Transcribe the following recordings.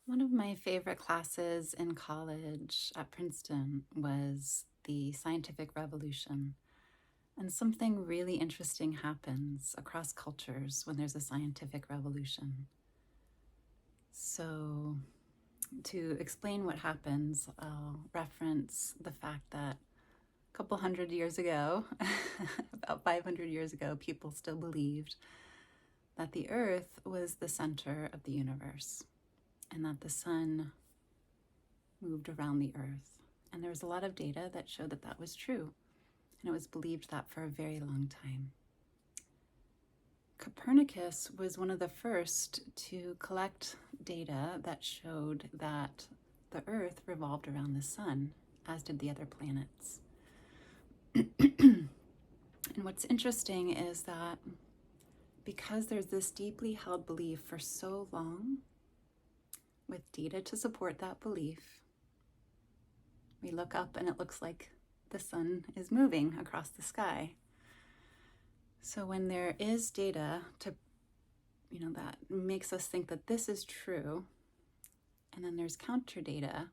One of my favorite classes in college at Princeton was the scientific revolution. And something really interesting happens across cultures when there's a scientific revolution. So, to explain what happens, I'll reference the fact that a couple hundred years ago, about 500 years ago, people still believed that the Earth was the center of the universe and that the sun moved around the Earth. And there was a lot of data that showed that that was true. And it was believed that for a very long time. Copernicus was one of the first to collect data that showed that the Earth revolved around the sun, as did the other planets. And what's interesting is that because there's this deeply held belief for so long, with data to support that belief, we look up and it looks like the sun is moving across the sky. So when there is data to, that makes us think that this is true, and then there's counter data,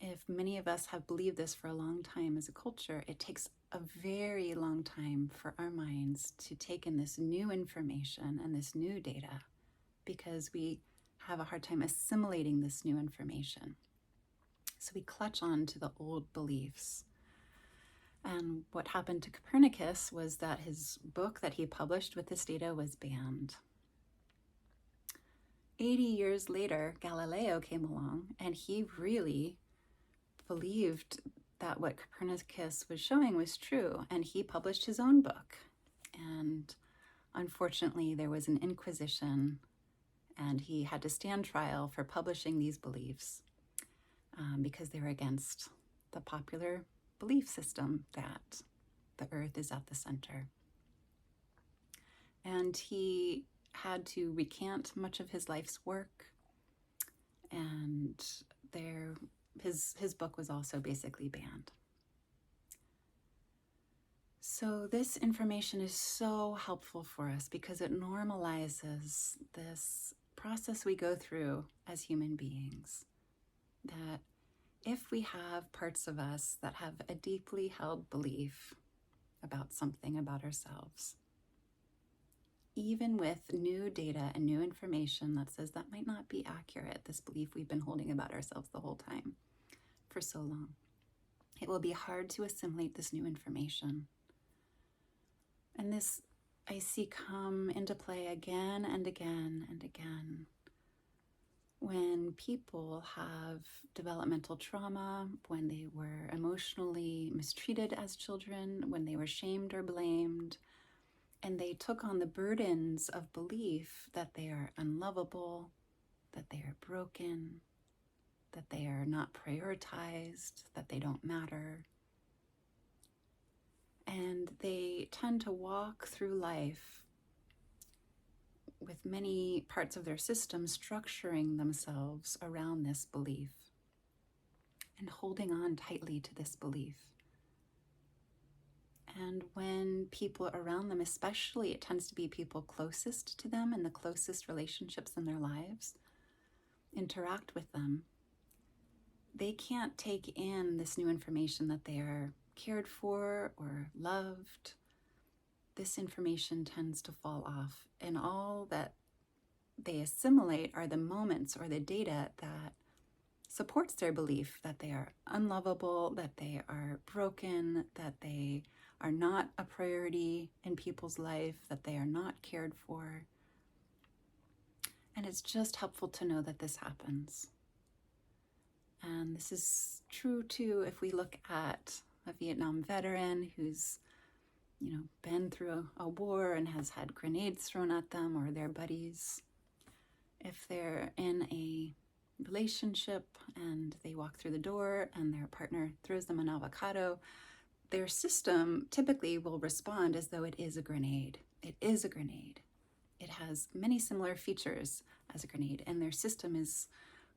if many of us have believed this for a long time as a culture, it takes a very long time for our minds to take in this new information and this new data because we have a hard time assimilating this new information. So we clutch on to the old beliefs. And what happened to Copernicus was that his book that he published with this data was banned. 80 years later, Galileo came along, and he really believed that what Copernicus was showing was true, and he published his own book. And unfortunately, there was an inquisition, and he had to stand trial for publishing these beliefs because they were against the popular belief system that the Earth is at the center. And he had to recant much of his life's work, and his book was also basically banned. So this information is so helpful for us because it normalizes this process we go through as human beings, that if we have parts of us that have a deeply held belief about something about ourselves, even with new data and new information that says that might not be accurate, this belief we've been holding about ourselves the whole time for so long, it will be hard to assimilate this new information. And this I see come into play again and again and again when people have developmental trauma, when they were emotionally mistreated as children, when they were shamed or blamed, and they took on the burdens of belief that they are unlovable, that they are broken, that they are not prioritized, that they don't matter. And they tend to walk through life with many parts of their system structuring themselves around this belief and holding on tightly to this belief. And when people around them, especially it tends to be people closest to them and the closest relationships in their lives, interact with them, they can't take in this new information that they are cared for or loved. This information tends to fall off, and all that they assimilate are the moments or the data that supports their belief that they are unlovable, that they are broken, that they are not a priority in people's life, that they are not cared for. And it's just helpful to know that this happens. And this is true too if we look at a Vietnam veteran who's been through a war and has had grenades thrown at them, or their buddies. If they're in a relationship and they walk through the door and their partner throws them an avocado, their system typically will respond as though it is a grenade. It is a grenade. It has many similar features as a grenade, and their system is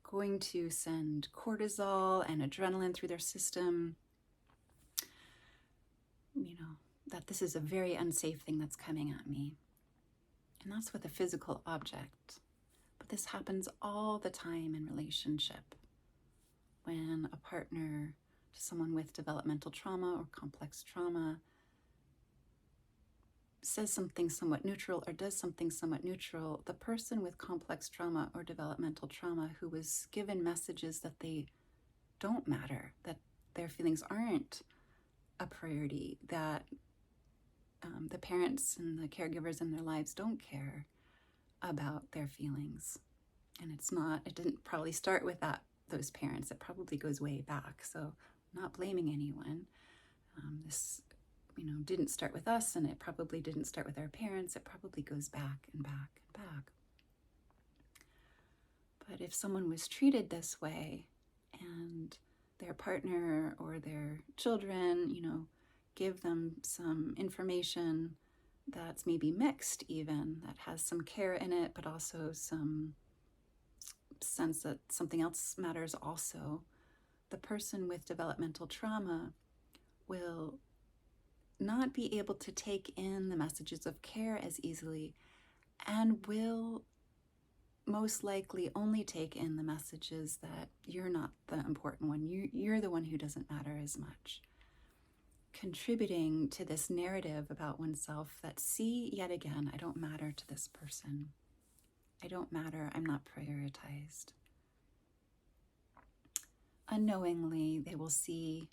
going to send cortisol and adrenaline through their system, that this is a very unsafe thing that's coming at me. And that's with a physical object. But This happens all the time in relationship. When a partner to someone with developmental trauma or complex trauma says something somewhat neutral or does something somewhat neutral, the person with complex trauma or developmental trauma who was given messages that they don't matter, that their feelings aren't a priority, that the parents and the caregivers in their lives don't care about their feelings. And it didn't probably start with those parents. It probably goes way back. So not blaming anyone. This, didn't start with us, and it probably didn't start with our parents. It probably goes back and back and back. But if someone was treated this way and their partner or their children, give them some information that's maybe mixed even, that has some care in it, but also some sense that something else matters also, the person with developmental trauma will not be able to take in the messages of care as easily, and will most likely only take in the messages that you're not the important one. You're the one who doesn't matter as much. Contributing to this narrative about oneself that, see, yet again, I don't matter to this person. I don't matter. I'm not prioritized. Unknowingly, they will see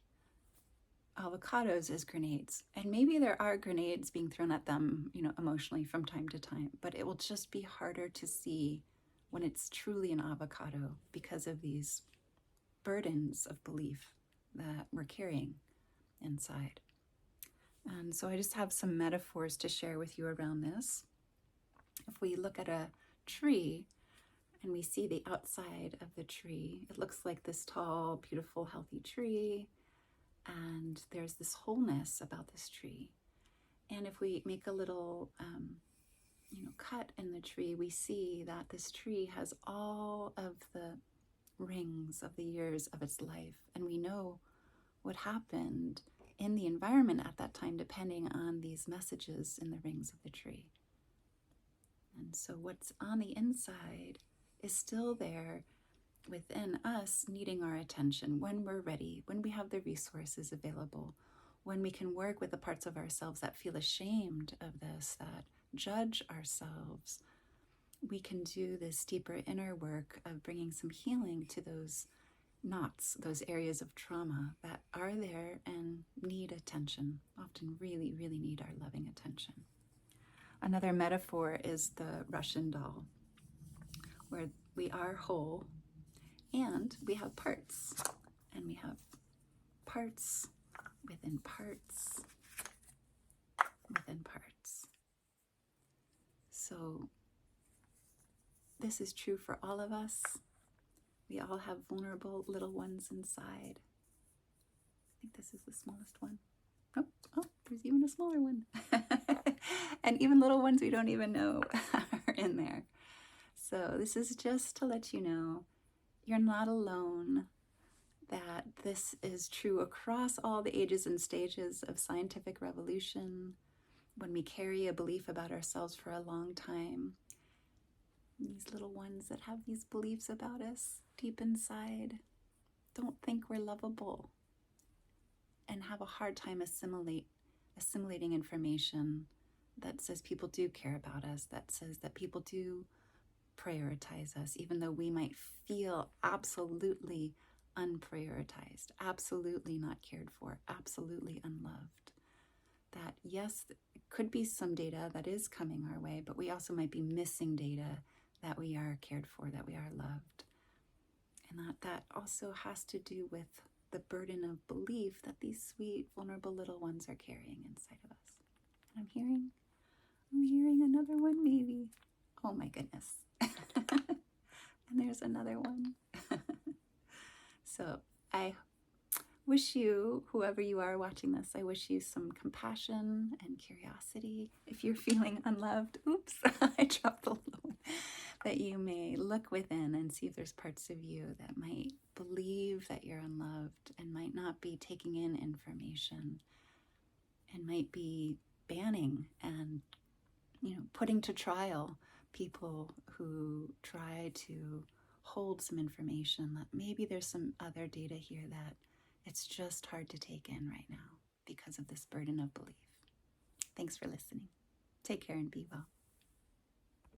avocados as grenades. And maybe there are grenades being thrown at them, emotionally from time to time, but it will just be harder to see when it's truly an avocado because of these burdens of belief that we're carrying inside. And so I just have some metaphors to share with you around this. If we look at a tree and we see the outside of the tree, it looks like this tall, beautiful, healthy tree. And there's this wholeness about this tree. And if we make a little, cut in the tree, we see that this tree has all of the rings of the years of its life. And we know what happened in the environment at that time, depending on these messages in the rings of the tree. And so what's on the inside is still there within us, needing our attention when we're ready, when we have the resources available, when we can work with the parts of ourselves that feel ashamed of this, that judge ourselves. We can do this deeper inner work of bringing some healing to those knots, those areas of trauma that are there and need attention, often really, really need our loving attention. Another metaphor is the Russian doll, where we are whole and we have parts, and we have parts within parts within parts. So this is true for all of us. We all have vulnerable little ones inside. I think this is the smallest one. Oh, there's even a smaller one. And even little ones we don't even know are in there. So this is just to let you know you're not alone, that this is true across all the ages and stages of scientific revolution. When we carry a belief about ourselves for a long time, these little ones that have these beliefs about us deep inside don't think we're lovable and have a hard time assimilating information that says people do care about us, that says that people do prioritize us, even though we might feel absolutely unprioritized, absolutely not cared for, absolutely unloved. That yes, it could be some data that is coming our way, but we also might be missing data that we are cared for, that we are loved. And that also has to do with the burden of belief that these sweet, vulnerable little ones are carrying inside of us. And I'm hearing another one maybe. Oh my goodness. And there's another one. So I wish you, whoever you are watching this, I wish you some compassion and curiosity. If you're feeling unloved, oops, I dropped the little one. That you may look within and see if there's parts of you that might believe that you're unloved and might not be taking in information and might be banning and putting to trial people who try to hold some information that maybe there's some other data here that it's just hard to take in right now because of this burden of belief. Thanks for listening. Take care and be well.